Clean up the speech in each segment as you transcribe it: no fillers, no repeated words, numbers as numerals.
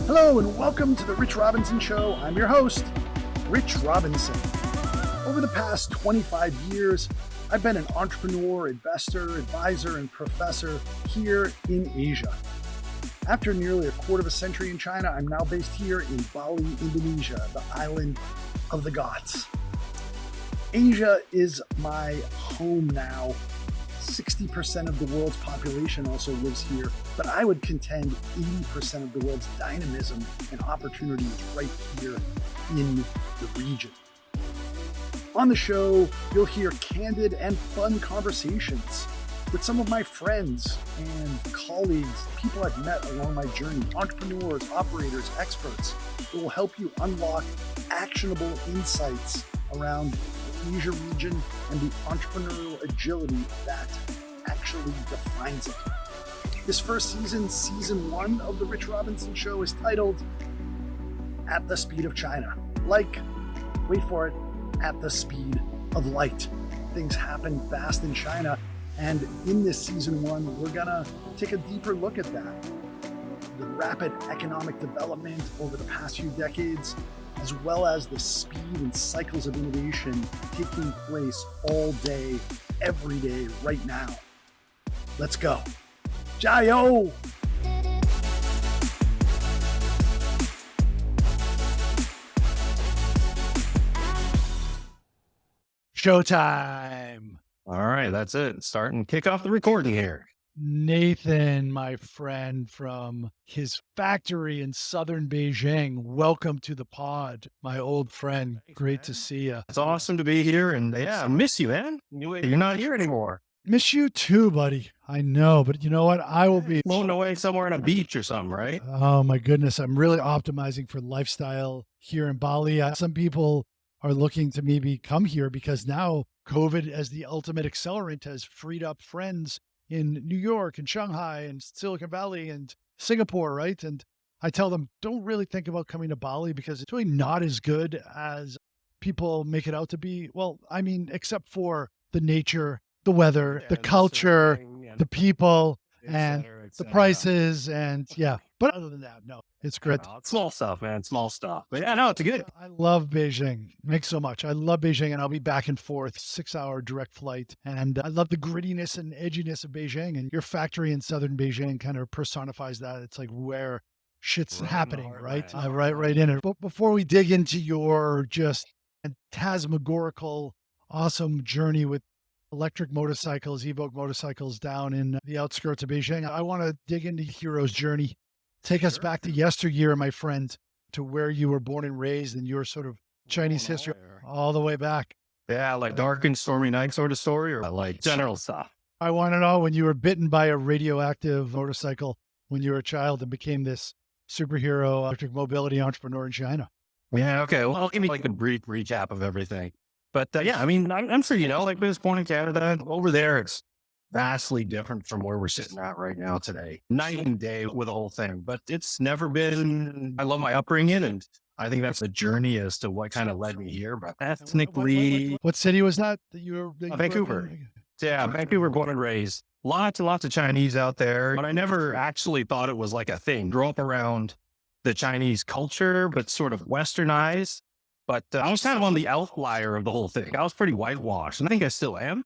Hello and welcome to the Rich Robinson Show. I'm your host, Rich Robinson. Over the past 25 years, I've been an entrepreneur, investor, advisor, and professor here in Asia. After nearly a quarter of a century in China, I'm now based here in Bali, Indonesia, the island of the gods. Asia is my home now. 60% of the world's population also lives here, but I would contend 80% of the world's dynamism and opportunity is right here in the region. On the show, you'll hear candid and fun conversations with some of my friends and colleagues, people I've met along my journey, entrepreneurs, operators, experts who will help you unlock actionable insights around the Asia region and the entrepreneurial agility that actually defines it. This first season, season 1 of the Rich Robinson Show, is titled At the Speed of China. Like, wait for it, at the speed of light. Things happen fast in China, and in this season 1, we're gonna take a deeper look at that. The rapid economic development over the past few decades, as well as the speed and cycles of innovation taking place all day, every day, right now. Let's go. Jiao! Showtime. All right, that's it. Start and kick off the recording here. Nathan, my friend from his factory in southern Beijing, welcome to the pod, my old friend. Great to see you. It's awesome to be here, and yeah, I miss you, man. You're not here anymore. Miss you too, buddy. I know, but you know what? I will be blown away somewhere on a beach or something, right? Oh my goodness. I'm really optimizing for lifestyle here in Bali. Some people are looking to maybe come here because now COVID as the ultimate accelerant has freed up friends in New York and Shanghai and Silicon Valley and Singapore, right? And I tell them, don't really think about coming to Bali because it's really not as good as people make it out to be. Well, I mean, except for the nature, the weather, the culture, the people, and the prices, and yeah. But other than that, no, it's great. It's small stuff, man. Small stuff. But yeah, no, it's good. I love Beijing. Thanks so much. I love Beijing, and I'll be back and forth, 6-hour direct flight. And I love the grittiness and edginess of Beijing. And your factory in southern Beijing kind of personifies that. It's like where shit's happening, right? Right in it. But before we dig into your just phantasmagorical, awesome journey with electric motorcycles, Evoke motorcycles down in the outskirts of Beijing, I want to dig into Hero's journey. Take us back to yesteryear, my friend, to where you were born and raised and your sort of Chinese history all the way back. Yeah, like dark and stormy night sort of story, or like general stuff. I want to know when you were bitten by a radioactive motorcycle when you were a child and became this superhero electric mobility entrepreneur in China. Yeah, okay. Well, I'll give you like a brief recap of everything. But yeah, I mean, I'm sure you know, like I was born in Canada. Over there, it's vastly different from where we're sitting at right now today. Night and day with the whole thing. But it's never been, I love my upbringing, and I think that's the journey as to what kind of led me here. But ethnically... What city was that you were Vancouver. Yeah, Vancouver, born and raised. Lots and lots of Chinese out there. But I never actually thought it was like a thing. Grew up around the Chinese culture, but sort of westernized. But I was kind of on the outlier of the whole thing. I was pretty whitewashed, and I think I still am.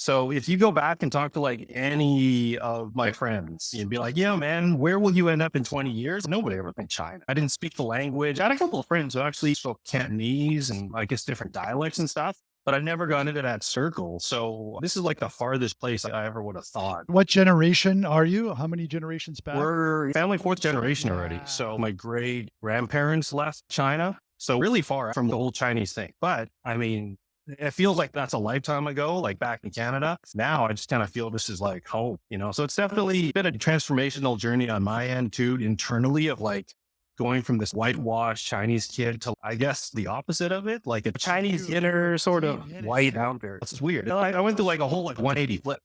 So if you go back and talk to like any of my friends, you'd be like, yeah, man, where will you end up in 20 years? Nobody ever think China. I didn't speak the language. I had a couple of friends who actually spoke Cantonese and I guess different dialects and stuff, but I never got into that circle. So this is like the farthest place I ever would have thought. What generation are you? How many generations back? We're family 4th generation already. So my great grandparents left China. So really far from the whole Chinese thing. But I mean, it feels like that's a lifetime ago, like back in Canada. Now I just kind of feel this is like home, you know? So it's definitely been a transformational journey on my end too, internally, of like going from this whitewashed Chinese kid to, I guess, the opposite of it, like a Chinese inner sort of white out there. It's weird. I went through like a whole like 180 flip,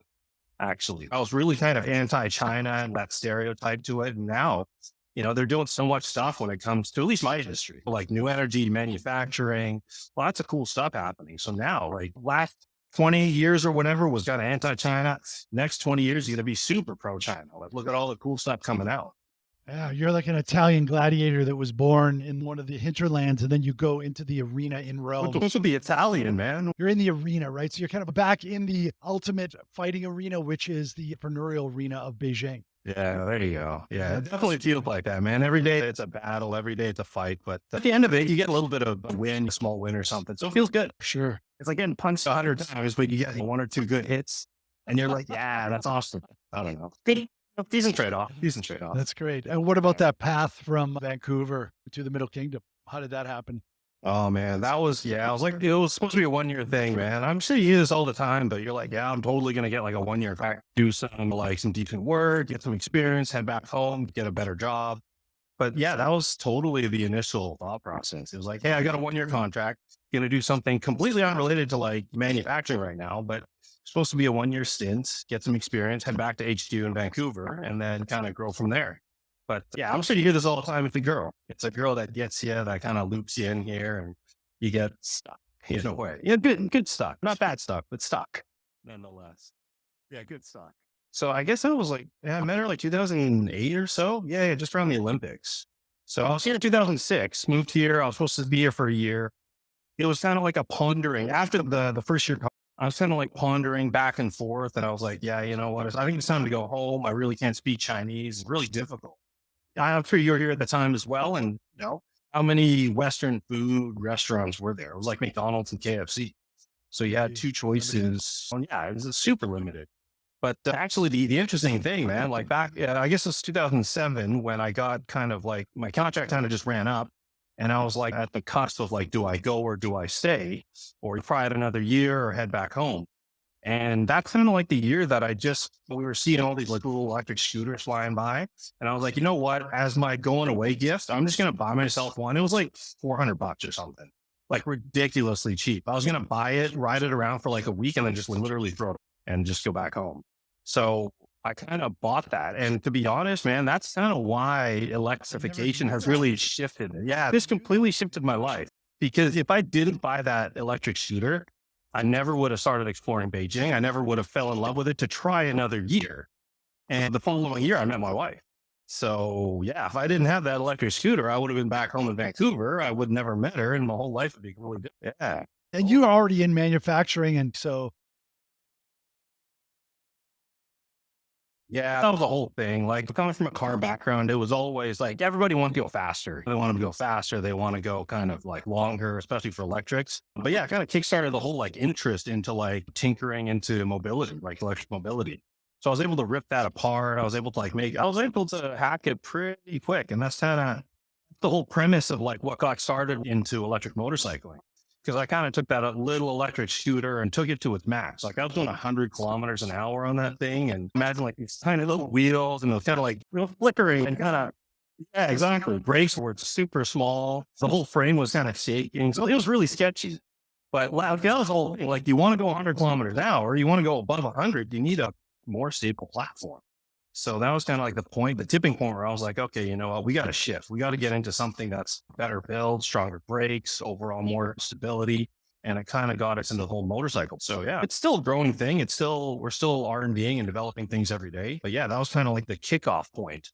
actually. I was really kind of anti-China and that stereotype to it. And now, you know, they're doing so much stuff when it comes to at least my industry, like new energy manufacturing, lots of cool stuff happening. So now, like last 20 years or whatever was kind of anti-China. Next 20 years, you're going to be super pro-China. Like, look at all the cool stuff coming out. Yeah, you're like an Italian gladiator that was born in one of the hinterlands, and then you go into the arena in Rome. Supposed to be Italian, man. You're in the arena, right? So you're kind of back in the ultimate fighting arena, which is the entrepreneurial arena of Beijing. Yeah, there you go. Yeah, it definitely feels like that, man. Every day it's a battle, every day it's a fight, but at the end of it, you get a little bit of a win, a small win or something. So it feels good. Sure. It's like getting punched 100 times, but you get one or two good hits and you're like, yeah, that's awesome. I don't know. Decent trade-off. Decent trade-off. That's great. And what about that path from Vancouver to the Middle Kingdom? How did that happen? Oh man, that was, I was like, it was supposed to be a 1 year thing, man. I'm sure you hear this all the time, but you're like, yeah, I'm totally going to get like a 1 year back, do some decent work, get some experience, head back home, get a better job. But yeah, that was totally the initial thought process. It was like, hey, I got a 1 year contract, going to do something completely unrelated to like manufacturing right now, but supposed to be a 1 year stint, get some experience, head back to HQ in Vancouver, and then kind of grow from there. But yeah, I'm sure you hear this all the time with the girl. It's a girl that gets you, that kind of loops you in here, and you get stuck in a way. Yeah, good stuck. Not bad stuck, but stuck nonetheless. Yeah, good stuck. So I guess I was like, I met her like 2008 or so. Yeah, just around the Olympics. So I was here in 2006, moved here. I was supposed to be here for a year. It was kind of like a pondering after the first year. I was kind of like pondering back and forth. And I was like, yeah, you know what? I think it's time to go home. I really can't speak Chinese. It's really difficult. I'm sure you were here at the time as well. And you know, how many Western food restaurants were there? It was like McDonald's and KFC. So you had two choices. Yeah, it was super limited. But actually, the interesting thing, man, like back, I guess it's 2007 when I got kind of like my contract kind of just ran up. And I was like at the cusp of like, do I go or do I stay or try it another year or head back home? And that's kind of like the year that we were seeing all these like little electric scooters flying by. And I was like, you know what, as my going away gift, I'm just going to buy myself one. It was like $400 or something, like ridiculously cheap. I was going to buy it, ride it around for like a week and then just literally throw it and just go back home. So I kind of bought that. And to be honest, man, that's kind of why electrification has really shifted. Yeah, this completely shifted my life because if I didn't buy that electric scooter, I never would have started exploring Beijing. I never would have fell in love with it to try another year. And the following year, I met my wife. So yeah, if I didn't have that electric scooter, I would have been back home in Vancouver. I would never met her and my whole life would be really good. Yeah. And you were already in manufacturing. And so yeah, that was the whole thing. Like coming from a car background, it was always like everybody wanted to go faster. They wanted to go faster. They want to go kind of like longer, especially for electrics. But yeah, kind of kickstarted the whole like interest into like tinkering into mobility, like electric mobility. So I was able to rip that apart. I was able to hack it pretty quick. And that's kind of the whole premise of like what got started into electric motorcycling. Because I kind of took that little electric scooter and took it to its max. Like I was doing 100 kilometers an hour on that thing. And imagine like these tiny little wheels and it was kind of like real flickering and kind of, yeah, exactly. Brakes were super small. The whole frame was kind of shaking. So it was really sketchy. But that was all like, you want to go 100 kilometers an hour, you want to go above 100, you need a more stable platform. So that was kind of like the point, the tipping point where I was like, okay, you know what, we got to shift. We got to get into something that's better build, stronger brakes, overall more stability. And it kind of got us into the whole motorcycle. So yeah, it's still a growing thing. We're still R&Ding and developing things every day. But yeah, that was kind of like the kickoff point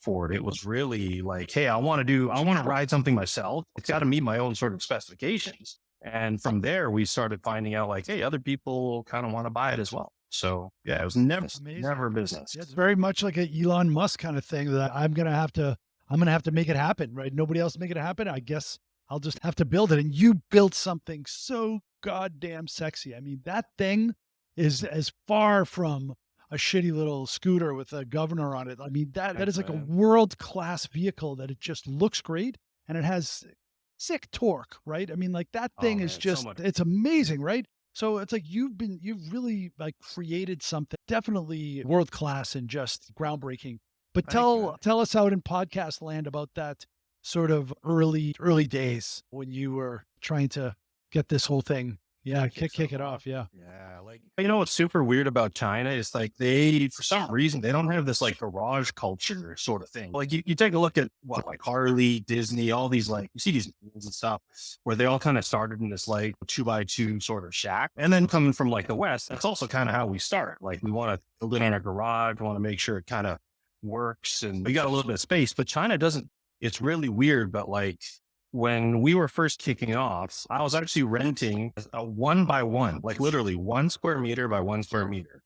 for it. It was really like, hey, I want to ride something myself. It's got to meet my own sort of specifications. And from there, we started finding out like, hey, other people kind of want to buy it as well. So yeah, it was never business. Yeah, it's very much like an Elon Musk kind of thing that I'm going to have to make it happen, right? Nobody else make it happen. I guess I'll just have to build it. And you built something so goddamn sexy. I mean, that thing is as far from a shitty little scooter with a governor on it. I mean, that is like a world-class vehicle that it just looks great and it has sick torque, right? I mean, like that thing is just, it's amazing, right? So it's like you've really like created something definitely world-class and just groundbreaking. But tell us out in podcast land about that sort of early days when you were trying to get this whole thing. Yeah. Kick it off. Yeah. Yeah. Like, you know, what's super weird about China is like for some reason, they don't have this like garage culture sort of thing. Like you take a look at like Harley, Disney, all these, like you see these movies and stuff where they all kind of started in this like 2x2 sort of shack. And then coming from like the West, that's also kind of how we start. Like we want to build it in our garage. We want to make sure it kind of works and we got a little bit of space, but China doesn't. It's really weird. But like when we were first kicking off, I was actually renting a 1 by 1, like literally 1 square meter by 1 square meter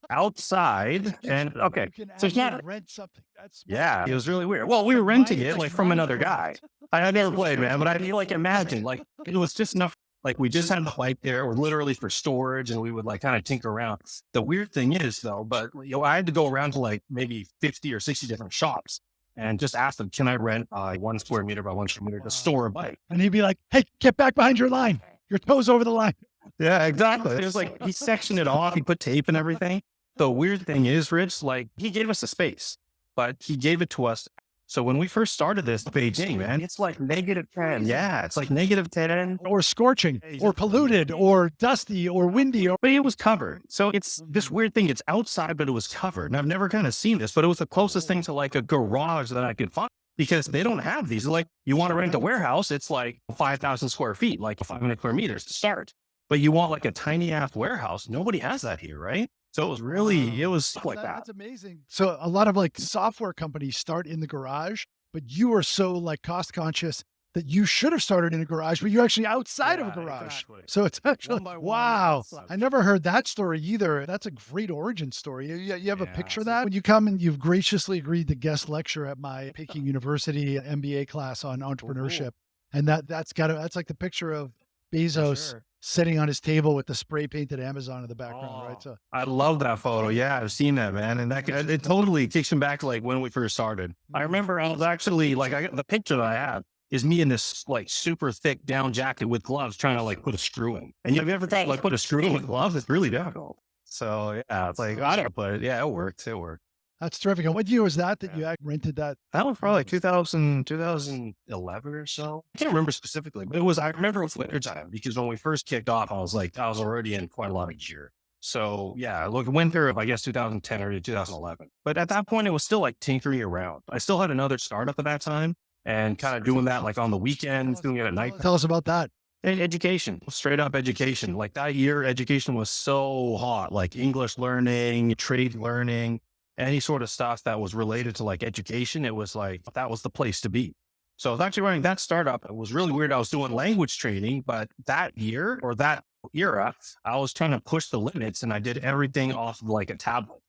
outside. And okay, You can so actually rent something. That's smart. yeah, it was really weird. Well, we were renting it like from another guy. I never played, man, but I mean, like, imagine, like, it was just enough. Like, we just had the bike there, or literally for storage, and we would like kind of tinker around. The weird thing is, though, but I had to go around to like maybe 50 or 60 different shops and just ask them, can I rent 1 square meter by 1 square meter to store a bike? And he'd be like, hey, get back behind your line. Your toes over the line. Yeah, exactly. It was like, he sectioned it off, he put tape and everything. The weird thing is, Rich, like, he gave us the space, but he gave it to us. So when we first started this Beijing, man, it's like -10. Yeah, it's like -10. Or scorching, or polluted, or dusty, or windy. But it was covered. So it's this weird thing. It's outside, but it was covered. And I've never kind of seen this, but it was the closest thing to like a garage that I could find, because they don't have these. Like, you want to rent a warehouse, it's like 5,000 square feet, like 500 square meters to start. But you want like a tiny ass warehouse. Nobody has that here, right? So it was really, it was like that. That's amazing. So a lot of like software companies start in the garage, but you are so like cost conscious that you should have started in a garage, but you're actually outside of a garage. Exactly. So it's actually, 1 by 1, wow. outside. I never heard that story either. That's a great origin story. You have a Yeah, picture of so- that? When you come and you've graciously agreed to guest lecture at my Peking University MBA class on entrepreneurship. And that's like the picture of Bezos Sure. sitting on his table with the spray painted Amazon in the background, right? So I love that photo. Yeah, I've seen that, man. And it totally takes him back to like when we first started. I remember I was actually like, I got the picture that I have is me in this like super thick down jacket with gloves trying to like put a screw in. And have you ever like put a screw in with gloves? It's really difficult. So yeah, it's like, I don't know, but yeah, it worked. It worked. that's terrific. And what year was that you rented that? That was probably like 2011 or so. I can't remember specifically, but I remember it was winter time, because when we first kicked off, I was already in quite a lot of gear. So yeah, look, winter of, I guess, 2010 or 2011. But at that point, it was still like tinkering around. I still had another startup at that time and kind of doing that like on the weekends, doing it at night. Tell us about that. Education, straight up education. Like that year, education was so hot, like English learning, trade learning, any sort of stuff that was related to like education. It was like, that was the place to be. So I was actually running that startup. It was really weird. I was doing language training, but that year or that era, I was trying to push the limits, and I did everything off of like a tablet.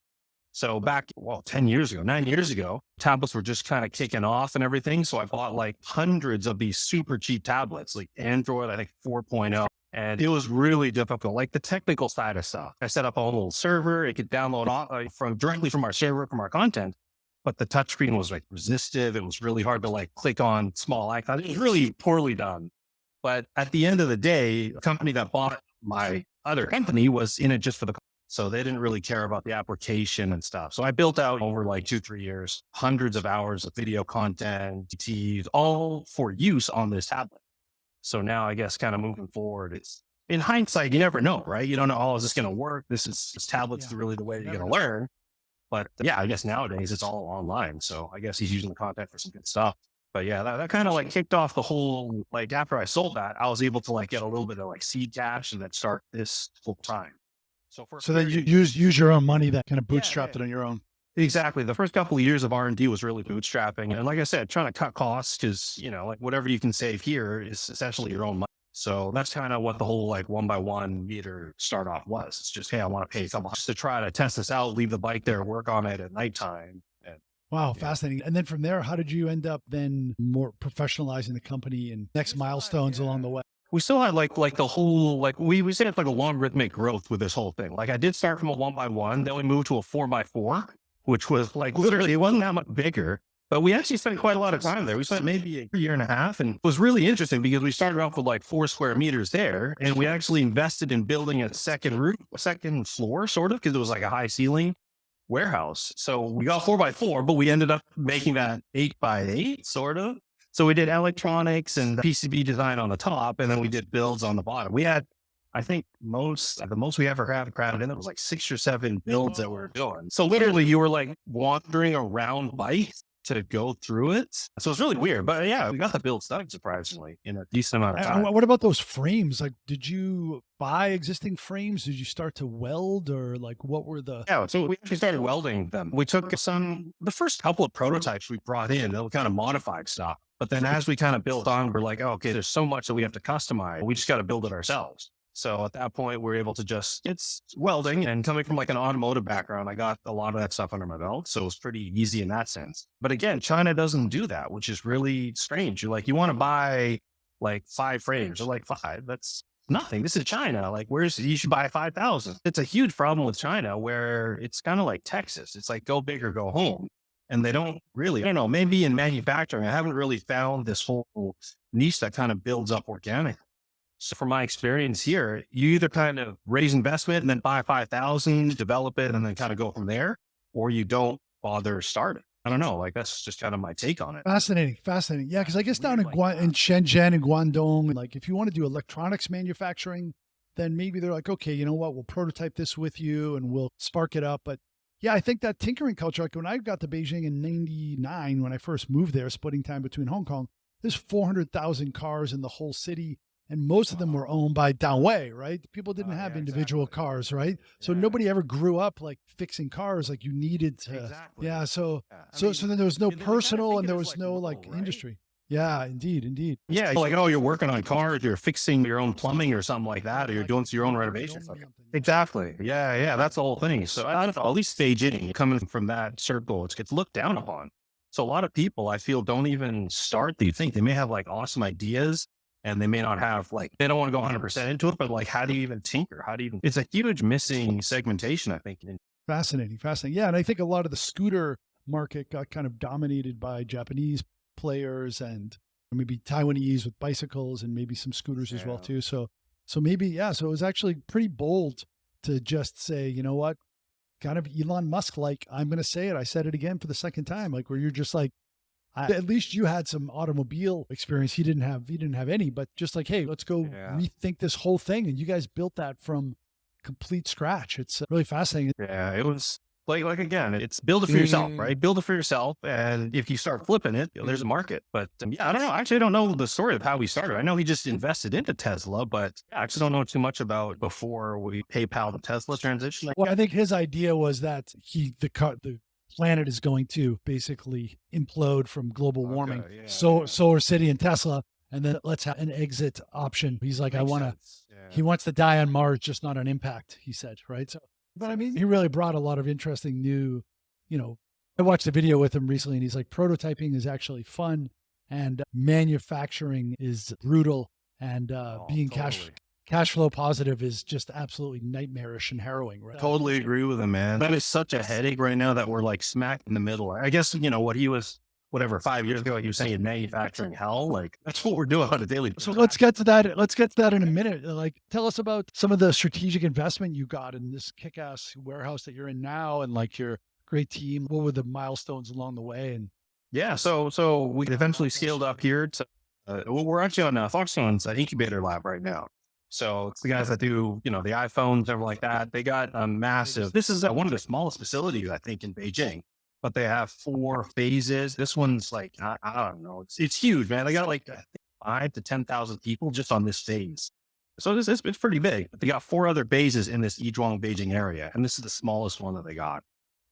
So back, 9 years ago, tablets were just kind of kicking off and everything. So I bought like hundreds of these super cheap tablets, like Android, I think 4.0. And it was really difficult, like the technical side of stuff. I set up a little server. It could download directly from our server, from our content. But the touchscreen was like resistive. It was really hard to like click on small icons. It was really poorly done. But at the end of the day, the company that bought my other company was in it just for the, so they didn't really care about the application and stuff. So I built out over like 2-3 years, hundreds of hours of video content, TTs, all for use on this tablet. So now I guess kind of moving forward, it's in hindsight, you never know, right? You don't know, oh, is this going to work? This tablet's really the way you're going to learn. But yeah, I guess nowadays it's all online. So I guess he's using the content for some good stuff. But yeah, that kind of like kicked off the whole, like after I sold that, I was able to like get a little bit of like seed cash and then start this full time. So that you use your own money, that kind of bootstrapped it on your own. Exactly. The first couple of years of R&D was really bootstrapping. And like I said, trying to cut costs, because, like whatever you can save here is essentially your own money. So that's kind of what the whole like 1 by 1 meter start off was. It's just, hey, I want to pay a couple just to try to test this out, leave the bike there, work on it at nighttime. Wow, fascinating. And then from there, how did you end up then more professionalizing the company and next milestones along the way? We still had like the whole, like we say it's like a logarithmic growth with this whole thing. Like I did start from a 1 by 1, then we moved to a 4 by 4, which was like literally, it wasn't that much bigger, but we actually spent quite a lot of time there. We spent maybe a year and a half, and it was really interesting because we started off with like 4 square meters there, and we actually invested in building a second floor, sort of, because it was like a high ceiling warehouse. So we got 4 by 4, but we ended up making that 8 by 8, sort of. So we did electronics and PCB design on the top, and then we did builds on the bottom. We had, I think the most we ever had crowded in, there was like 6 or 7 builds that we were doing. So literally you were like wandering around bikes to go through it. So it's really weird. But yeah, we got the build done surprisingly in a decent amount of And time. what about those frames? Like, did you buy existing frames? Did you start to weld, or like what were the? Yeah, so we actually started welding them. We took the first couple of prototypes we brought in, they were kind of modified stuff. But then as we kind of built on, we're like, oh, okay, there's so much that we have to customize. We just got to build it ourselves. So at that point, we're able to it's welding, and coming from like an automotive background, I got a lot of that stuff under my belt. So it's pretty easy in that sense. But again, China doesn't do that, which is really strange. You're like, you want to buy like 5 frames or like 5. That's nothing. This is China. Like, you should buy 5,000. It's a huge problem with China where it's kind of like Texas. It's like, go big or go home. And they don't really, I don't know, maybe in manufacturing, I haven't really found this whole niche that kind of builds up organically. So from my experience here, you either kind of raise investment and then buy 5,000, develop it, and then kind of go from there, or you don't bother starting. I don't know. Like, that's just kind of my take on it. Fascinating. Yeah. Cause I guess down in in Shenzhen and Guangdong, like if you want to do electronics manufacturing, then maybe they're like, okay, you know what? We'll prototype this with you and we'll spark it up. But yeah, I think that tinkering culture, like when I got to Beijing in 99, when I first moved there, splitting time between Hong Kong, there's 400,000 cars in the whole city. And most of them were owned by Dawei, right? People didn't have individual cars, right? So nobody ever grew up like fixing cars. Like you needed to, yeah. So then there was no personal and there was no like industry. Yeah, indeed. Yeah, like, oh, you're working on cars, you're fixing your own plumbing or something like that, or you're doing your own renovations. Exactly. Yeah, that's the whole thing. So I don't know, at least Beijing, coming from that circle, it gets looked down upon. So a lot of people, I feel, don't even start. They think they may have like awesome ideas, and they may not have like, they don't want to go 100% into it, but like, how do you even tinker? It's a huge missing segmentation, I think. Fascinating. Yeah. And I think a lot of the scooter market got kind of dominated by Japanese players and maybe Taiwanese with bicycles and maybe some scooters as well too. So maybe, yeah. So it was actually pretty bold to just say, you know what, kind of Elon Musk, like, I'm going to say it. I said it again for the second time, like where you're just like, at least you had some automobile experience. He didn't have any, but just like, hey, let's go rethink this whole thing. And you guys built that from complete scratch. It's really fascinating. Yeah, it was like again, it's build it for yourself, right? Build it for yourself. And if you start flipping it, there's a market. But yeah, I don't know. Actually, I don't know the story of how we started. I know he just invested into Tesla, but I actually don't know too much about before we PayPal the Tesla transition. Well, I think his idea was that the planet is going to basically implode from global warming. Solar City and Tesla, and then let's have an exit option. He's like, he wants to die on Mars, just not on impact, he said, right? So, but I mean, he really brought a lot of interesting new, I watched a video with him recently and he's like, prototyping is actually fun and manufacturing is brutal, and being cash flow positive is just absolutely nightmarish and harrowing, right? Totally agree with him, man. That is such a headache right now that we're like smack in the middle. I guess, what he was, 5 years ago, he was saying manufacturing hell. Like, that's what we're doing on a daily basis. So let's get to that in a minute. Like, tell us about some of the strategic investment you got in this kick-ass warehouse that you're in now, and like your great team. What were the milestones along the way? And yeah, so we eventually scaled up here to, we're actually on Foxconn's incubator lab right now. So it's the guys that do, the iPhones, everything like that. They got a massive, this is one of the smallest facilities, I think, in Beijing, but they have 4 phases. This one's like, I don't know. It's huge, man. They got like 5 to 10,000 people just on this phase. So it's pretty big. They got 4 other bases in this Yizhuang, Beijing area. And this is the smallest one that they got.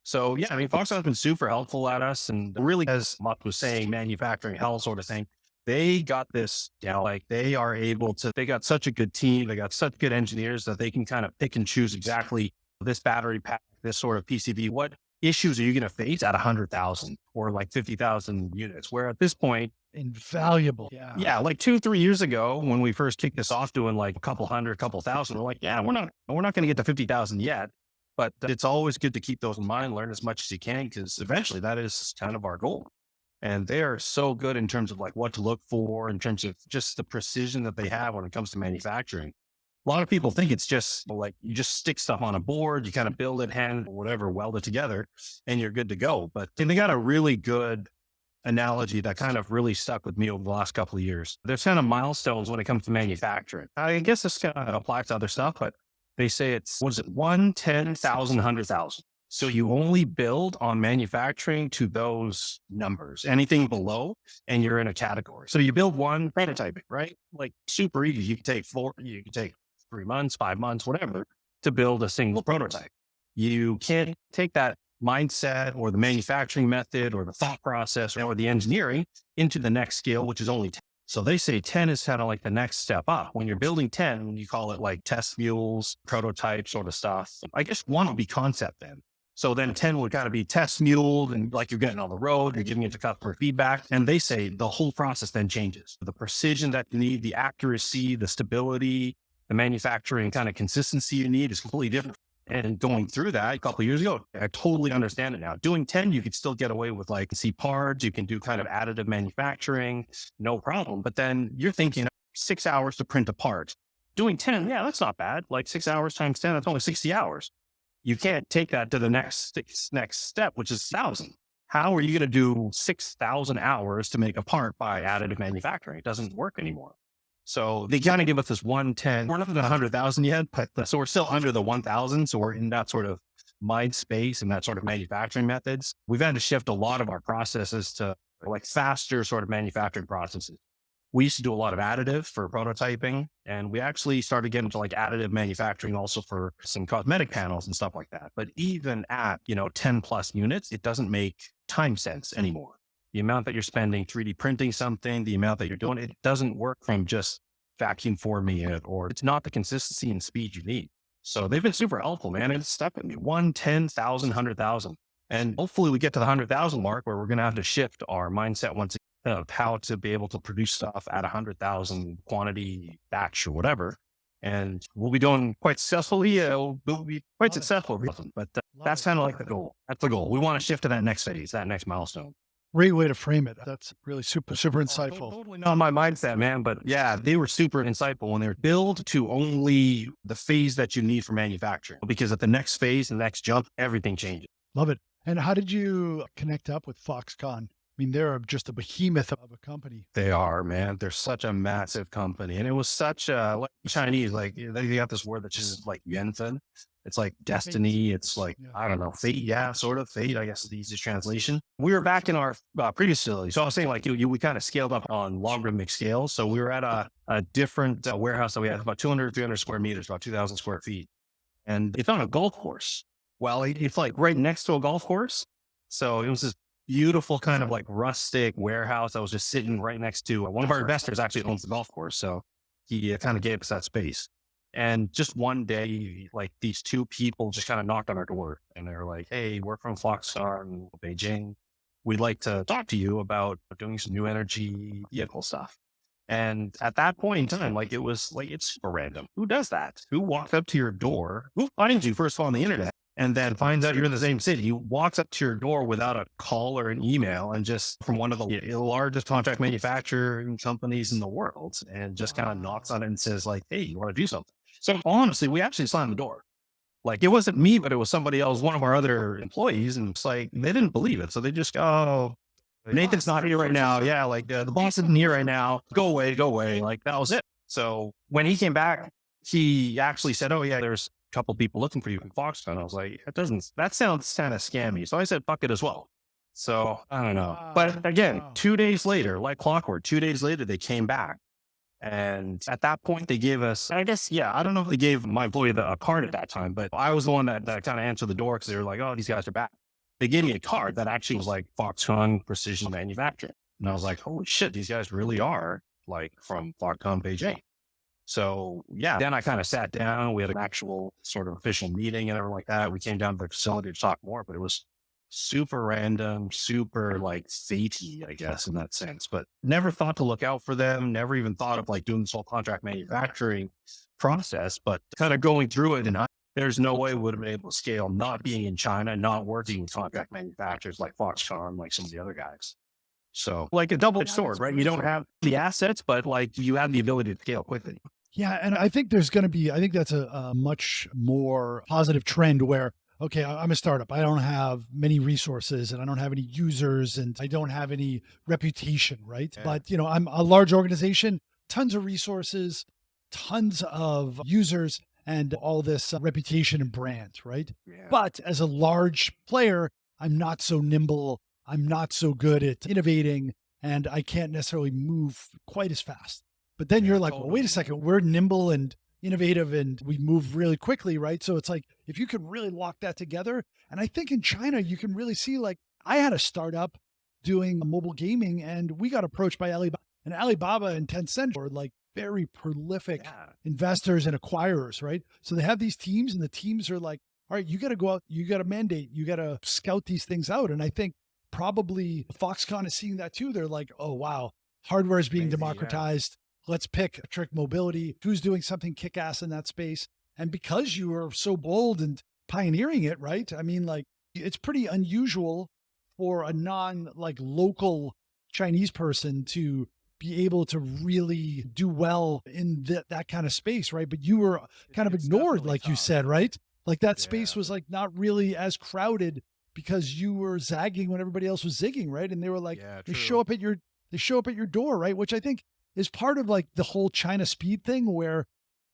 So yeah, I mean, Foxconn's been super helpful at us, and really, as Mutt was saying, manufacturing hell sort of thing. They got this down. Like, they got such a good team. They got such good engineers that they can kind of pick and choose exactly this battery pack, this sort of PCB. What issues are you going to face at 100,000 or like 50,000 units? Where at this point, invaluable. Yeah. Like 2-3 years ago, when we first kicked this off doing like a couple thousand, we're like, yeah, we're not going to get to 50,000 yet. But it's always good to keep those in mind, learn as much as you can, because eventually that is kind of our goal. And they are so good in terms of like what to look for, in terms of just the precision that they have when it comes to manufacturing. A lot of people think it's just like you just stick stuff on a board, you kind of build it, hand or whatever, weld it together, and you're good to go. But they got a really good analogy that kind of really stuck with me over the last couple of years. There's kind of milestones when it comes to manufacturing. I guess this kind of applies to other stuff, but they say it's, 1, 10,000, 100,000. So you only build on manufacturing to those numbers. Anything below, and you're in a category. So you build one prototyping, right? Like super easy. You can take 3 months, 5 months, whatever, to build a single prototype. You can't take that mindset or the manufacturing method or the thought process or the engineering into the next scale, which is only 10. So they say 10 is kind of like the next step up. When you're building 10, you call it like test mules, prototype sort of stuff. I guess one would be concept then. So then 10 would kind of be test muled and like you're getting on the road, you're giving it to customer feedback. And they say the whole process then changes. The precision that you need, the accuracy, the stability, the manufacturing kind of consistency you need is completely different. And going through that a couple of years ago, I totally understand it now. Doing 10, you could still get away with like C parts. You can do kind of additive manufacturing, no problem. But then you're thinking 6 hours to print a part. Doing 10, yeah, that's not bad. Like 6 hours times 10, that's only 60 hours. You can't take that to the next step, which is 1,000. How are you going to do 6,000 hours to make a part by additive manufacturing? It doesn't work anymore. So they kind of give us this 110. We're not at 100,000 yet, but so we're still under the 1,000. So we're in that sort of mind space and that sort of manufacturing methods. We've had to shift a lot of our processes to like faster sort of manufacturing processes. We used to do a lot of additive for prototyping, and we actually started getting into like additive manufacturing also for some cosmetic panels and stuff like that. But even at, 10 plus units, it doesn't make time sense anymore. The amount that you're spending 3D printing something, the amount that you're doing, it doesn't work from just vacuum forming it, or it's not the consistency and speed you need. So they've been super helpful, man. It's stuck with me 1, 10,000, 100,000. And hopefully we get to the 100,000 mark where we're going to have to shift our mindset once again of how to be able to produce stuff at 100,000 quantity batch or whatever. And we'll be doing quite successfully. We'll be quite successful, but that's kind of like the goal. That's the goal. We want to shift to that next phase, that next milestone. Great way to frame it. That's really super insightful. Totally not my mindset, man. But yeah, they were super insightful when they were built to only the phase that you need for manufacturing. Because at the next phase, the next jump, everything changes. Love it. And how did you connect up with Foxconn? I mean, they're just a behemoth of a company. They are, man. They're such a massive company. And it was such like Chinese, like they got this word that's just like yuanfen. It's like destiny. It's like, I don't know, fate. Yeah, sort of fate, I guess is the easiest translation. We were back in our previous facility. So I was saying like, we kind of scaled up on logarithmic scales. So we were at a different warehouse that we had about 200, 300 square meters, about 2,000 square feet. And it's on a golf course. Well, it's like right next to a golf course. So it was this beautiful kind of like rustic warehouse that was just sitting right next to one of our investors actually owns the golf course. So he kind of gave us that space. And just one day, like these two people just kind of knocked on our door and they were like, hey, we're from Foxconn, Beijing. We'd like to talk to you about doing some new energy vehicle stuff. And at that point in time, like it was like, it's super random. Who does that? Who walks up to your door? Who finds you first of all on the internet and then finds out you're in the same city? Who walks up to your door without a call or an email and just from one of the largest contract manufacturing companies in the world and just kind of knocks on it and says like, hey, you want to do something? So honestly, we actually slammed the door. Like it wasn't me, but it was somebody else, one of our other employees. And it's like, they didn't believe it. So they just go, oh, Nathan's not here right now. Yeah. Like the boss isn't here right now. Go away. Like that was it. So when he came back, he actually said, oh yeah, there's a couple people looking for you from Foxconn. I was like, that sounds kind of scammy. So I said, fuck it as well. So I don't know. But again, 2 days later, like clockwork, 2 days later, they came back. And at that point, they gave us, I guess, yeah, I don't know if they gave my employee a card at that time, but I was the one that kind of answered the door because they were like, oh, these guys are back. They gave me a card that actually was like Foxconn Precision Manufacturing. And I was like, holy shit, these guys really are like from Foxconn Beijing. So yeah, then I kind of sat down. We had an actual sort of official meeting and everything like that. We came down to the facility to talk more, but it was super random, super like fatey, I guess, in that sense, but never thought to look out for them. Never even thought of like doing this whole contract manufacturing process, but kind of going through it. And there's no way we would have been able to scale not being in China, not working with contract manufacturers like Foxconn, like some of the other guys. So like a double-edged sword, right? You don't have the assets, but like you have the ability to scale quickly. Yeah. And I think there's going to be, I think that's a much more positive trend where, okay, I'm a startup. I don't have many resources and I don't have any users and I don't have any reputation, right? Yeah. But, I'm a large organization, tons of resources, tons of users, and all this reputation and brand, right? Yeah. But as a large player, I'm not so nimble. I'm not so good at innovating, and I can't necessarily move quite as fast. But then you're like, well, wait a second, we're nimble and innovative and we move really quickly, right? So it's like, if you could really lock that together. And I think in China, you can really see, like, I had a startup doing mobile gaming and we got approached by Alibaba, and Alibaba and Tencent were like very prolific investors and acquirers, right? So they have these teams and the teams are like, all right, you got to go out, you got to mandate, you got to scout these things out. And I think probably Foxconn is seeing that too. They're like, oh, wow, hardware is being democratized. Let's pick electric mobility. Who's doing something kick-ass in that space? And because you are so bold and pioneering it, right? I mean, like, it's pretty unusual for a local Chinese person to be able to really do well in that kind of space, right? But you were kind of ignored, like you said, right? Like that space was like not really as crowded because you were zagging when everybody else was zigging, right? And they were like, they show up at your door, right? Which I think is part of like the whole China speed thing, where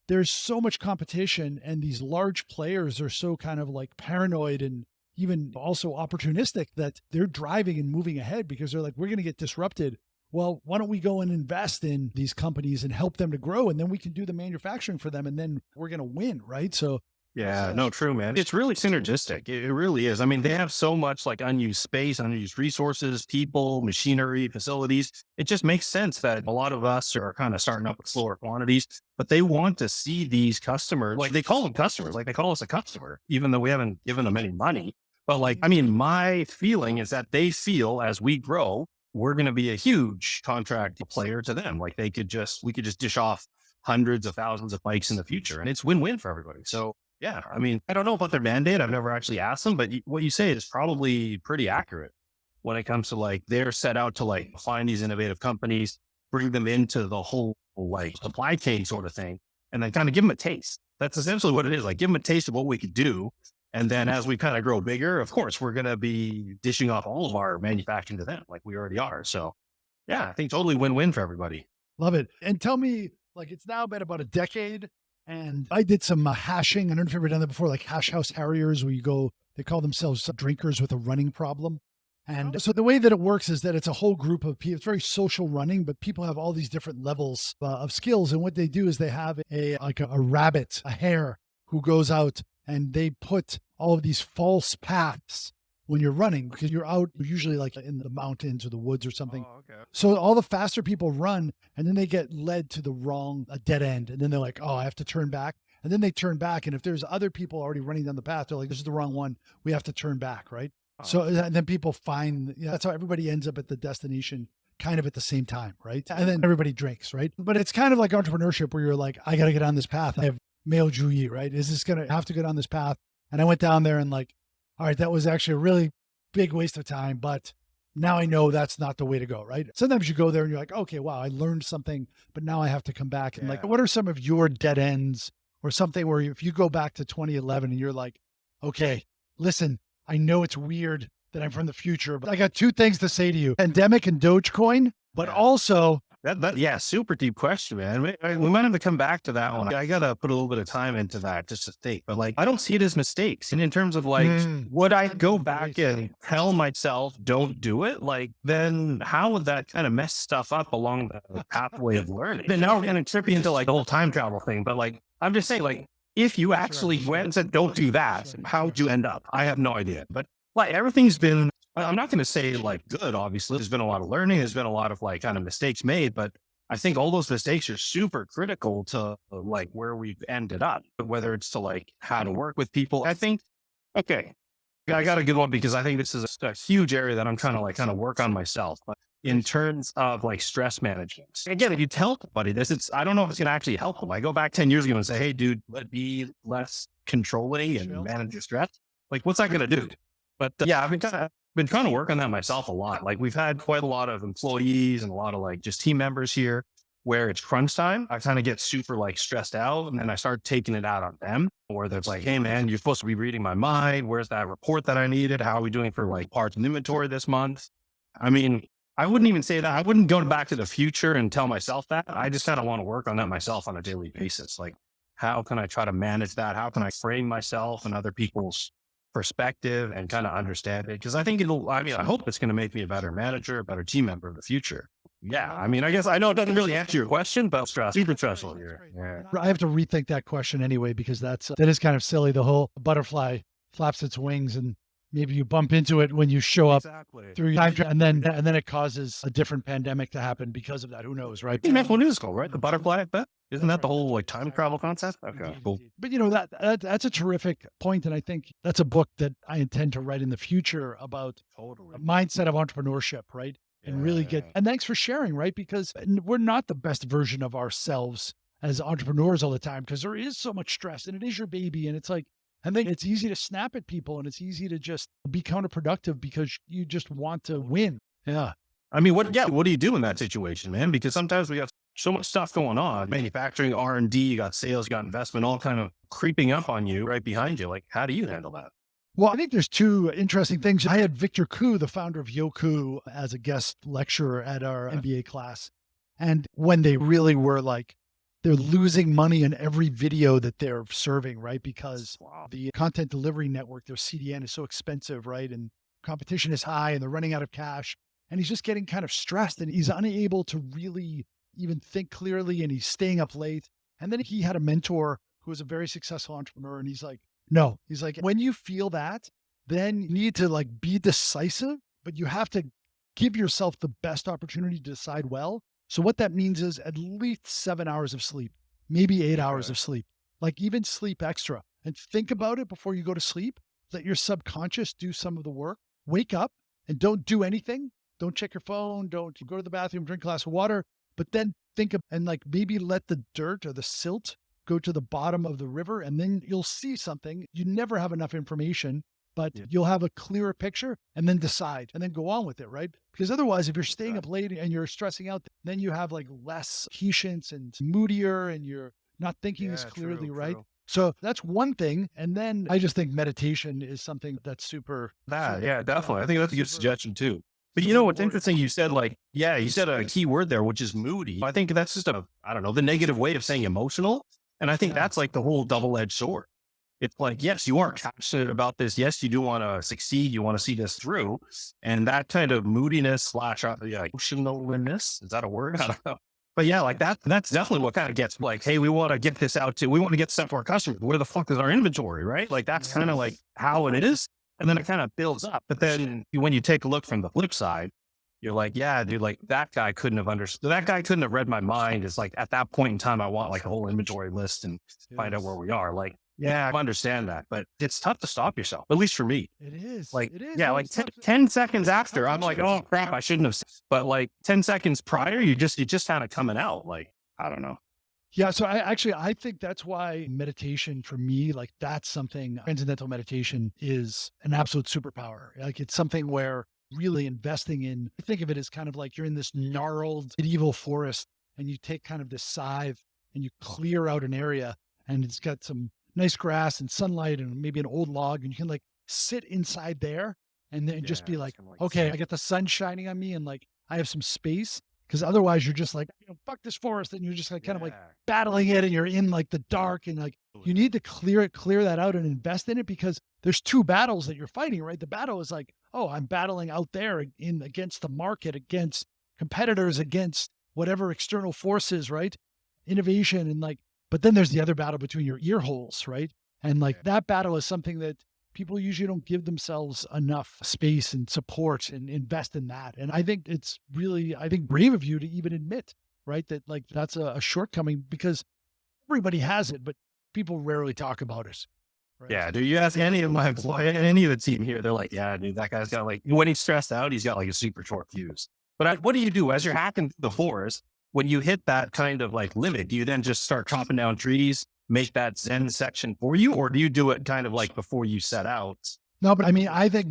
there's so much competition and these large players are so kind of like paranoid and even also opportunistic that they're driving and moving ahead because they're like, we're going to get disrupted. Well, why don't we go and invest in these companies and help them to grow? And then we can do the manufacturing for them and then we're going to win, right? So yeah, no, true, man. It's really synergistic. It really is. I mean, they have so much like unused space, unused resources, people, machinery, facilities. It just makes sense that a lot of us are kind of starting up with slower quantities, but they want to see these customers, like they call them customers, like they call us a customer, even though we haven't given them any money. But like, I mean, my feeling is that they feel as we grow, we're going to be a huge contract player to them. Like we could just dish off hundreds of thousands of bikes in the future and it's win-win for everybody. So yeah, I mean, I don't know about their mandate. I've never actually asked them, but what you say is probably pretty accurate when it comes to like, they're set out to like find these innovative companies, bring them into the whole like supply chain sort of thing, and then kind of give them a taste. That's essentially what it is. Like give them a taste of what we could do. And then as we kind of grow bigger, of course, we're going to be dishing off all of our manufacturing to them like we already are. So yeah, I think totally win-win for everybody. Love it. And tell me, like, it's now been about a decade and I did some hashing. I don't know if you've ever done that before, like hash house harriers, where you go, they call themselves drinkers with a running problem. And so the way that it works is that it's a whole group of people. It's very social running, but people have all these different levels of skills. And what they do is they have a rabbit, a hare, who goes out and they put all of these false paths when you're running, because you're out usually like in the mountains or the woods or something. Oh, okay. So all the faster people run and then they get led to the wrong dead end. And then they're like, oh, I have to turn back. And then they turn back. And if there's other people already running down the path, they're like, this is the wrong one. We have to turn back. Right. Oh. So and then people find, that's how everybody ends up at the destination kind of at the same time. Right. And then everybody drinks. Right. But it's kind of like entrepreneurship where you're like, I got to get on this path. I have Meo Juyi, right? Is this going to have to get on this path? And I went down there and like, all right, that was actually a really big waste of time, but now I know that's not the way to go, right? Sometimes you go there and you're like, okay, wow, I learned something, but now I have to come back. And like, what are some of your dead ends or something where if you go back to 2011 and you're like, okay, listen, I know it's weird that I'm from the future, but I got two things to say to you: pandemic and Dogecoin, but also yeah, super deep question, man. We might have to come back to that one. I got to put a little bit of time into that just to think, but like, I don't see it as mistakes. And in terms of like, would I go back and tell myself, don't do it? Like, then how would that kind of mess stuff up along the pathway of learning? Then now we're going to trip you into like the whole time travel thing. But like, I'm just saying, like, if you actually went and said, don't do that, how'd you end up? I have no idea. But like, everything's been, I'm not going to say like good, obviously. There's been a lot of learning. There's been a lot of like kind of mistakes made, but I think all those mistakes are super critical to like where we've ended up, whether it's to like how to work with people. I think, okay, I got a good one because I think this is a huge area that I'm trying to like kind of work on myself. But in terms of like stress management, again, if you tell somebody this, I don't know if it's going to actually help them. I go back 10 years ago and say, hey, dude, be less controlling and manage your stress. Like, what's that going to do? But yeah, I've been trying to work on that myself a lot. Like we've had quite a lot of employees and a lot of like just team members here where it's crunch time. I kind of get super like stressed out and then I start taking it out on them, where there's like, hey man, you're supposed to be reading my mind. Where's that report that I needed? How are we doing for like parts and inventory this month? I mean, I wouldn't even say that. I wouldn't go back to the future and tell myself that. I just kind of want to work on that myself on a daily basis. Like how can I try to manage that? How can I frame myself and other people's perspective and kind of understand it? Because I think I hope it's going to make me a better manager, a better team member in the future. Yeah. I mean, I guess I know it doesn't really answer your question, but super stressful here. Yeah. I have to rethink that question anyway, because that is kind of silly. The whole butterfly flaps its wings and maybe you bump into it when you show up through your time, and then it causes a different pandemic to happen because of that. Who knows, right? It's mental news called, right? The butterfly effect. Isn't that the whole like time travel concept? Okay, cool. But that's a terrific point, and I think that's a book that I intend to write in the future about a mindset of entrepreneurship, right? And really and thanks for sharing, right? Because we're not the best version of ourselves as entrepreneurs all the time, because there is so much stress, and it is your baby, and it's like, I think it's easy to snap at people, and it's easy to just be counterproductive because you just want to win. Yeah. I mean, what do you do in that situation, man? Because sometimes we have so much stuff going on, manufacturing, R&D, you got sales, you got investment, all kind of creeping up on you right behind you. Like, how do you handle that? Well, I think there's two interesting things. I had Victor Koo, the founder of Yoku, as a guest lecturer at our MBA class. And when they really were like, they're losing money in every video that they're serving, right? Because the content delivery network, their CDN, is so expensive, right? And competition is high and they're running out of cash. And he's just getting kind of stressed and he's unable to really even think clearly, and he's staying up late. And then he had a mentor who was a very successful entrepreneur. And he's like, no, he's like, when you feel that, then you need to like be decisive, but you have to give yourself the best opportunity to decide well. So what that means is at least 7 hours of sleep, maybe 8 hours of sleep, like even sleep extra, and think about it before you go to sleep. Let your subconscious do some of the work. Wake up and don't do anything. Don't check your phone. Don't go to the bathroom, drink a glass of water, but then think of, and like maybe let the dirt or the silt go to the bottom of the river, and then you'll see something. You never have enough information, but you'll have a clearer picture, and then decide and then go on with it, right? Because otherwise, if you're staying up late and you're stressing out, then you have like less patience and moodier, and you're not thinking as clearly, right? So that's one thing. And then I just think meditation is something that's super. Yeah, definitely. I think that's a good suggestion too. But you know what's interesting? You said you said a key word there, which is moody. I think that's just I don't know, the negative way of saying emotional. And I think that's like the whole double-edged sword. It's like, yes, you are passionate about this. Yes, you do want to succeed. You want to see this through. And that kind of moodiness / emotionalness, is that a word? I don't know. But yeah, like that's definitely what kind of gets like, hey, we want to get this out we want to get stuff to our customers. Where the fuck is our inventory, right? Like that's kind of like how it is. And then it kind of builds up. But then when you take a look from the flip side, you're like, yeah, dude, like that guy couldn't have understood. That guy couldn't have read my mind. It's like at that point in time, I want like a whole inventory list and find out where we are. Like, yeah, I understand that, but it's tough to stop yourself, at least for me. It is. Like, it is. Yeah, like 10 seconds after, I'm like, oh crap, I shouldn't have. But like 10 seconds prior, you just kind of coming out. Like, I don't know. Yeah. So I think that's why meditation for me, like that's something, transcendental meditation is an absolute superpower. Like it's something where really investing in, think of it as kind of like you're in this gnarled medieval forest and you take kind of this scythe and you clear out an area and it's got some nice grass and sunlight and maybe an old log, and you can like sit inside there and then just be like, okay, I got the sun shining on me and like I have some space. Because otherwise you're just like, fuck this forest. And you're just like kind of like battling it and you're in like the dark, and like you need to clear that out and invest in it, because there's two battles that you're fighting, right? The battle is like, oh, I'm battling out there against the market, against competitors, against whatever external forces, right? Innovation and like, but then there's the other battle between your ear holes, right? And like that battle is something that people usually don't give themselves enough space and support and invest in that. And I think it's really, brave of you to even admit, right, that like that's a shortcoming, because everybody has it, but people rarely talk about it. Right? Yeah, dude, you ask any of my employees, any of the team here, they're like, yeah, dude, that guy's got like, when he's stressed out, he's got like a super short fuse. But what do you do as you're hacking the forest? When you hit that kind of like limit, do you then just start chopping down trees, make that Zen section for you? Or do you do it kind of like before you set out? No, but I mean, I think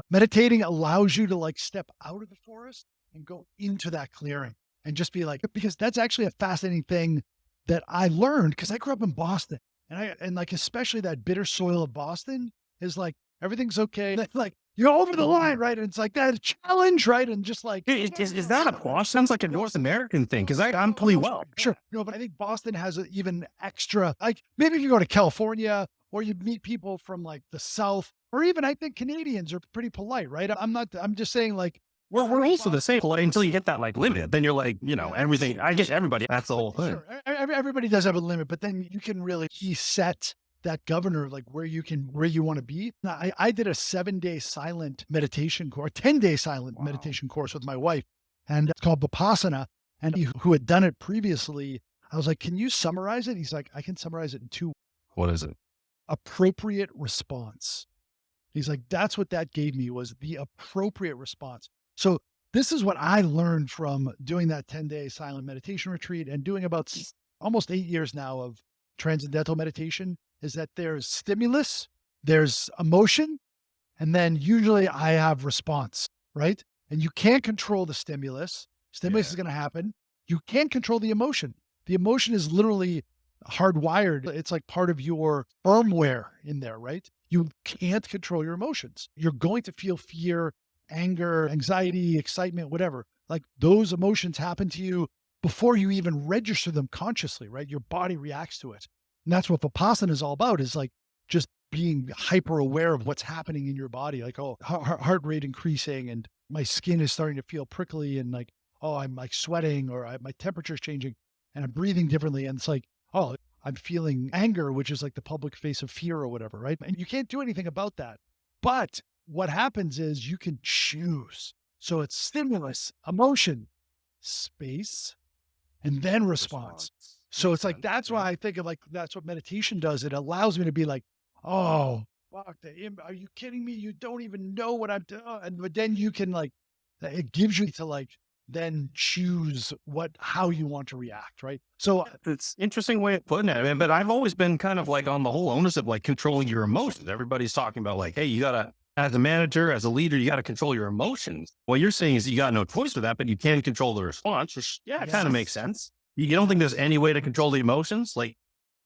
meditating allows you to like step out of the forest and go into that clearing and just be like, because that's actually a fascinating thing that I learned, because I grew up in Boston, and like, especially that bitter soil of Boston is like, everything's okay. Like you're over the line, right? And it's like that challenge, right? And just like, Is that a Boston? Sounds like a North American thing because I'm pretty well. sure. No, but I think Boston has an even extra, like maybe if you go to California or you meet people from like the South, or even I think Canadians are pretty polite, right? I'm just saying like, We're also the same until you hit that like limit. Then you're like, everything. I guess everybody. That's the whole thing. sure, everybody does have a limit, but then you can really set that governor, like where you want to be. Now, I did a 7-day silent meditation course, 10-day silent meditation course with my wife, and it's called Vipassana. And he, who had done it previously, I was like, can you summarize it? He's like, I can summarize it in 2. What is it? Appropriate response. He's like, that's what that gave me, was the appropriate response. So this is what I learned from doing that 10-day silent meditation retreat and doing about almost 8 years now of transcendental meditation, is that there's stimulus, there's emotion, and then usually I have response, right? And you can't control the stimulus. Stimulus is going to happen. You can't control the emotion. The emotion is literally hardwired. It's like part of your firmware in there, right? You can't control your emotions. You're going to feel fear, anger, anxiety, excitement, whatever. Like those emotions happen to you before you even register them consciously, right? Your body reacts to it. And that's what Vipassana is all about, is like just being hyper aware of what's happening in your body. Like, oh, heart rate increasing and my skin is starting to feel prickly, and like, oh, I'm like sweating, or my temperature's changing and I'm breathing differently. And it's like, oh, I'm feeling anger, which is like the public face of fear or whatever, right? And you can't do anything about that. But what happens is you can choose. So it's stimulus, emotion, space, and then response. So it's like, that's why I think of like, that's what meditation does. It allows me to be like, oh, fuck, are you kidding me? You don't even know what I'm doing. But then you can like, it gives you to like, then choose how you want to react, right? So it's interesting way of putting it. I mean, but I've always been kind of like on the whole onus of like controlling your emotions. Everybody's talking about like, hey, you gotta, as a manager, as a leader, you got to control your emotions. What you're saying is you got no choice with that, but you can control the response, which it kind of makes sense. You don't think there's any way to control the emotions? Like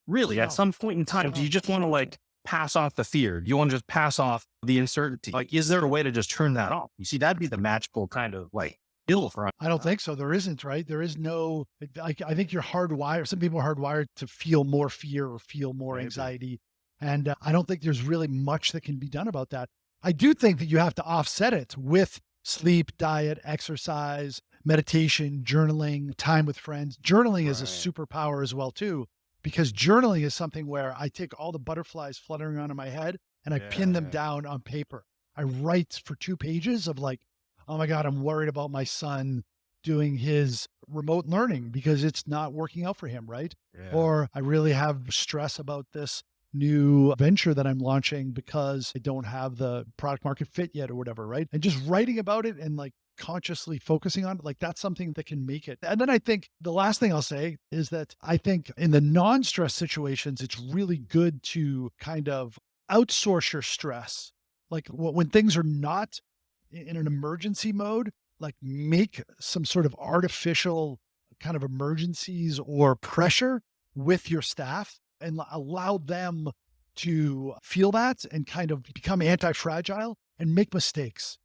really, at some point in time, do you just want to like pass off the fear? Do you want to just pass off the uncertainty? Like, is there a way to just turn that off? You see, that'd be the magical kind of like skill for us. I don't think so. There isn't, right? There is no, I think you're hardwired. Some people are hardwired to feel more fear or feel more anxiety. And I don't think there's really much that can be done about that. I do think that you have to offset it with sleep, diet, exercise, meditation, journaling, time with friends. Journaling is a superpower as well too, because journaling is something where I take all the butterflies fluttering around in my head and I pin them down on paper. I write for 2 pages of like, oh my God, I'm worried about my son doing his remote learning because it's not working out for him, right? Or I really have stress about this new venture that I'm launching because I don't have the product market fit yet or whatever, right? And just writing about it and like consciously focusing on it, like that's something that can make it. And then I think the last thing I'll say is that I think in the non-stress situations, it's really good to kind of outsource your stress. Like when things are not in an emergency mode, like make some sort of artificial kind of emergencies or pressure with your staff and allow them to feel that and kind of become anti-fragile and make mistakes.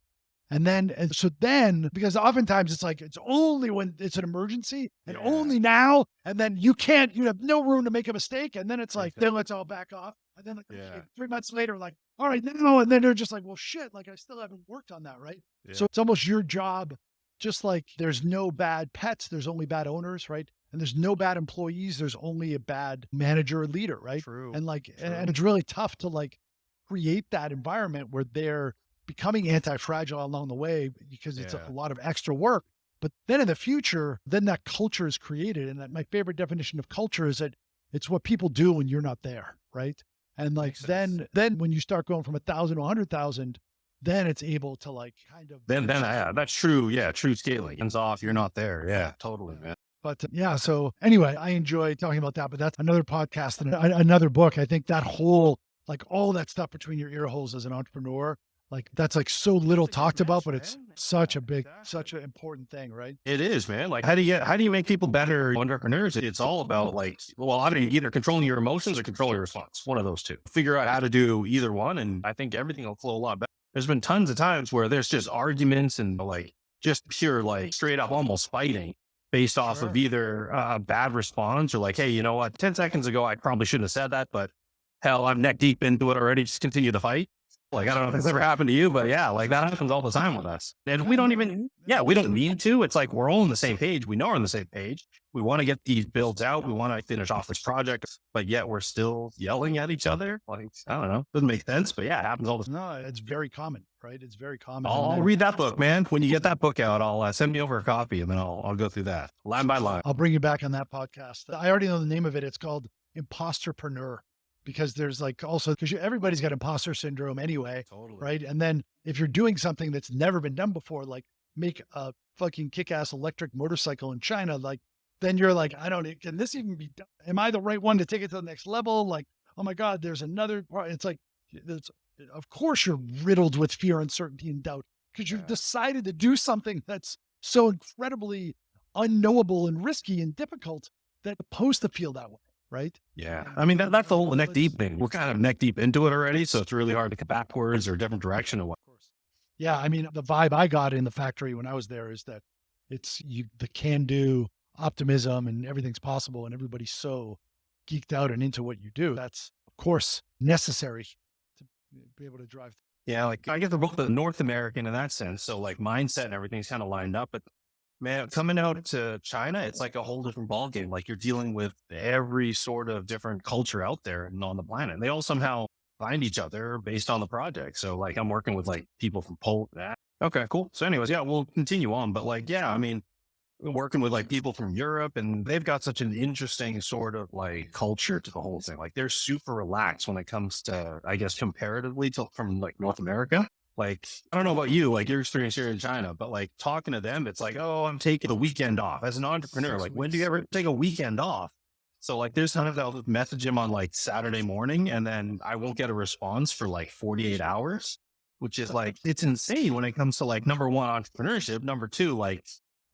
And so then, because oftentimes it's like, it's only when it's an emergency and only now, and then you have no room to make a mistake. And then it's like, then let's all back off. And then like 3 months later, like, all right, now, and then they're just like, well, shit, like I still haven't worked on that. Right. So it's almost your job, just like there's no bad pets, there's only bad owners. Right. And there's no bad employees. There's only a bad manager or leader. Right. True. And like, and it's really tough to like create that environment where they're becoming anti-fragile along the way because it's a lot of extra work. But then in the future, then that culture is created. And that my favorite definition of culture is that it's what people do when you're not there. Right. And like, then when you start going from 1,000 to 100,000, then it's able to like kind of. Then that's true. Yeah. True scaling. Hands off. You're not there. Yeah, totally, man. But so anyway, I enjoy talking about that, but that's another podcast and another book. I think that whole, like all that stuff between your ear holes as an entrepreneur, like that's like so little talked about, but it's such an important thing, right? It is, man. Like how do you make people better entrepreneurs? It's all about like, well, either controlling your emotions or controlling your response. One of those two. Figure out how to do either one. And I think everything will flow a lot better. there's been tons of times where there's just arguments and like just pure, like straight up almost fighting based off of either a bad response or like, hey, you know what, 10 seconds ago, I probably shouldn't have said that, but hell, I'm neck deep into it already. Just continue the fight. Like, I don't know if it's ever happened to you, but yeah, like that happens all the time with us. And we don't even, we don't need to. It's like, we're all on the same page. We know we're on the same page. We want to get these builds out. We want to finish off this project, but yet we're still yelling at each other. Like, I don't know. Doesn't make sense, but yeah, it happens all the time. No, it's very common, right? It's very common. I'll read that book, man. When you get that book out, I'll send me over a copy and then I'll go through that line by line. I'll bring you back on that podcast. I already know the name of it. It's called Imposterpreneur. Because there's like also, because everybody's got imposter syndrome anyway, Totally. right? And then if you're doing something that's never been done before, like make a fucking kick-ass electric motorcycle in China, like then you're like, can this even be done? Am I the right one to take it to the next level? Like, oh my God, there's another part. It's like, of course you're riddled with fear, uncertainty, and doubt because you've decided to do something that's so incredibly unknowable and risky and difficult that it's supposed to feel that way. Right. Yeah. I mean, that's the whole neck deep thing. We're kind of neck deep into it already. So it's really hard to get backwards or a different direction or what. Yeah. I mean, the vibe I got in the factory when I was there is that it's the can do optimism and everything's possible. And everybody's so geeked out and into what you do. That's of course necessary to be able to drive. Yeah. Like I guess they're both the North American in that sense. So like mindset and everything's kind of lined up, but man, coming out to China, it's like a whole different ballgame. Like you're dealing with every sort of different culture out there and on the planet. They all somehow find each other based on the project. So like I'm working with like people from Poland. Okay, cool. So anyways, yeah, we'll continue on. But like, yeah, I mean, working with like people from Europe and they've got such an interesting sort of like culture to the whole thing. Like they're super relaxed when it comes to, I guess, comparatively to from like North America. Like, I don't know about you, like your experience here in China, but like talking to them, it's like, oh, I'm taking the weekend off as an entrepreneur. Like, when do you ever take a weekend off? So like, there's times I'll message him on like Saturday morning and then I won't get a response for like 48 hours, which is like, it's insane when it comes to like, number one, entrepreneurship. Number two, like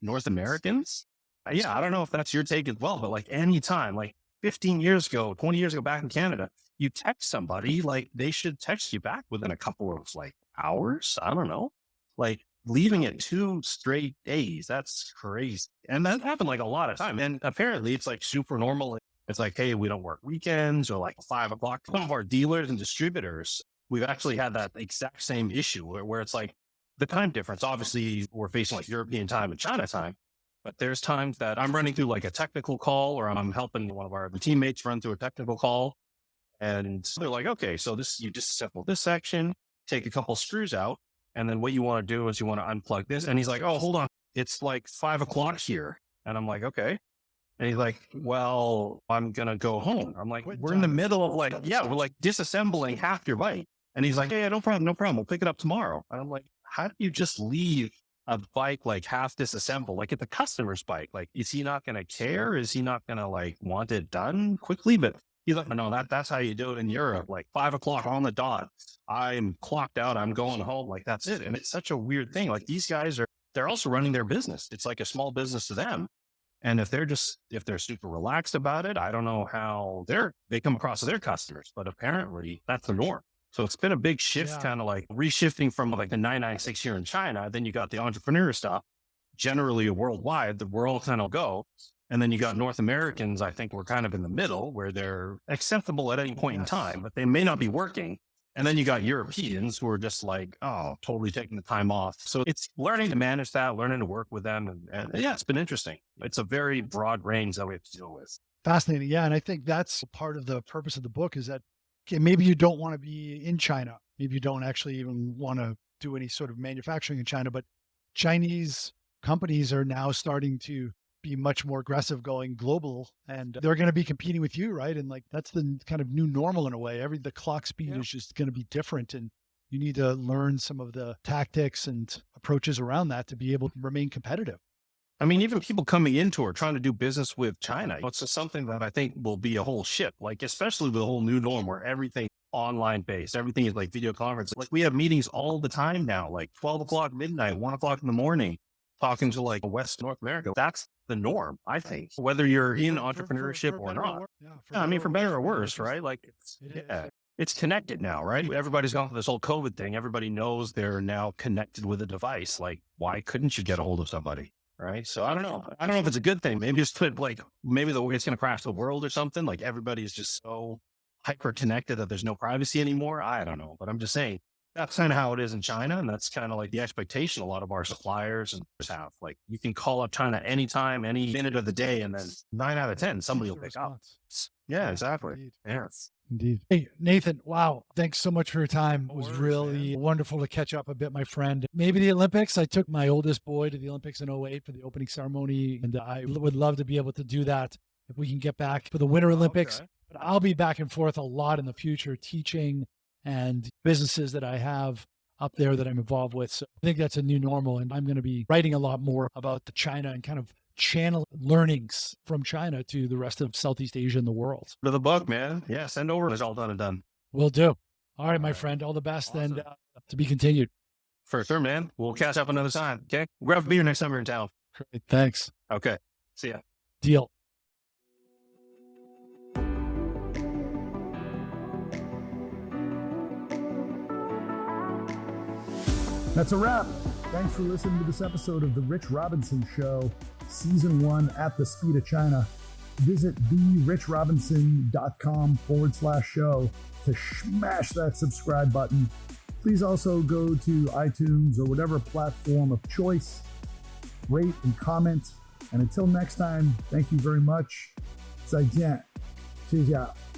North Americans. Yeah. I don't know if that's your take as well, but like anytime, like 15 years ago, 20 years ago back in Canada, you text somebody, like they should text you back within a couple of like hours. I don't know, like leaving it 2 straight days. That's crazy. And that happened like a lot of time. And apparently it's like super normal. It's like, hey, we don't work weekends or like 5 o'clock. Some of our dealers and distributors, we've actually had that exact same issue where it's like the time difference. Obviously we're facing like European time and China time, but there's times that I'm running through like a technical call or I'm helping one of our teammates run through a technical call. And they're like, okay, so you disassemble this section, take a couple screws out. And then what you want to do is you want to unplug this. And he's like, oh, hold on. It's like 5 o'clock here. And I'm like, okay. And he's like, well, I'm going to go home. I'm like, we're in the middle of like, we're like disassembling half your bike. And he's like, yeah, no problem. We'll pick it up tomorrow. And I'm like, how do you just leave a bike like half disassembled? Like it's the customer's bike. Like, is he not going to care? Is he not going to like want it done quickly? But he's like, no, that's how you do it in Europe. Like 5 o'clock on the dot. I'm clocked out. I'm going home. Like that's it. And it's such a weird thing. Like these guys they're also running their business. It's like a small business to them. And if they're super relaxed about it, I don't know how they come across to their customers, but apparently that's the norm. So it's been a big shift, kind of like reshifting from like the 996 here in China. Then you got the entrepreneur stuff, generally worldwide, we're all kind of go. And then you got North Americans, I think we're kind of in the middle where they're acceptable at any point in time, but they may not be working. And then you got Europeans who are just like, oh, totally taking the time off. So it's learning to manage that, learning to work with them. And yeah, it's been interesting. It's a very broad range that we have to deal with. Fascinating. Yeah. And I think that's part of the purpose of the book is that, okay, maybe you don't want to be in China. Maybe you don't actually even want to do any sort of manufacturing in China, but Chinese companies are now starting to be much more aggressive going global and they're going to be competing with you, right? And like, that's the kind of new normal in a way. The clock speed is just going to be different and you need to learn some of the tactics and approaches around that to be able to remain competitive. I mean, even people coming into or trying to do business with China, it's just something that I think will be a whole shift, like especially the whole new norm where everything online based, everything is like video conference. Like we have meetings all the time now, like 12 o'clock, midnight, 1 o'clock in the morning, talking to like West North America. That's the norm, I think, whether you're in entrepreneurship or not. I mean, for better or worse, right? Like, it's connected now, right? Everybody's gone through this whole COVID thing. Everybody knows they're now connected with a device. Like, why couldn't you get a hold of somebody? Right. So I don't know. I don't know if it's a good thing. Maybe it's like, maybe the way it's going to crash the world or something. Like everybody's just so hyper connected that there's no privacy anymore. I don't know, but I'm just saying that's kind of how it is in China. And that's kind of like the expectation a lot of our suppliers and have. Like you can call up China anytime, any minute of the day, and then 9 out of 10, somebody will pick up. Yeah, exactly. Indeed. Yes. Indeed. Hey, Nathan, wow. Thanks so much for your time. It was Of course, really wonderful to catch up a bit, my friend. Maybe the Olympics. I took my oldest boy to the Olympics in '08 for the opening ceremony, and I would love to be able to do that if we can get back for the Winter Olympics. Okay. But I'll be back and forth a lot in the future teaching and businesses that I have up there that I'm involved with. So I think that's a new normal. And I'm going to be writing a lot more about the China and kind of channel learnings from China to the rest of Southeast Asia and the world. To the book, man. Yeah, send over. It's all done and done. Will do. All right, my right. friend. All the best and Awesome. to be continued. For sure, man. We'll catch up another time. Okay. Grab a beer next time you're in town. Great. Thanks. Okay. See ya. Deal. That's a wrap. Thanks for listening to this episode of The Rich Robinson Show, Season 1 at the Speed of China. Visit therichrobinson.com/show to smash that subscribe button. Please also go to iTunes or whatever platform of choice, rate and comment. And until next time, thank you very much. 再见. Cheers out.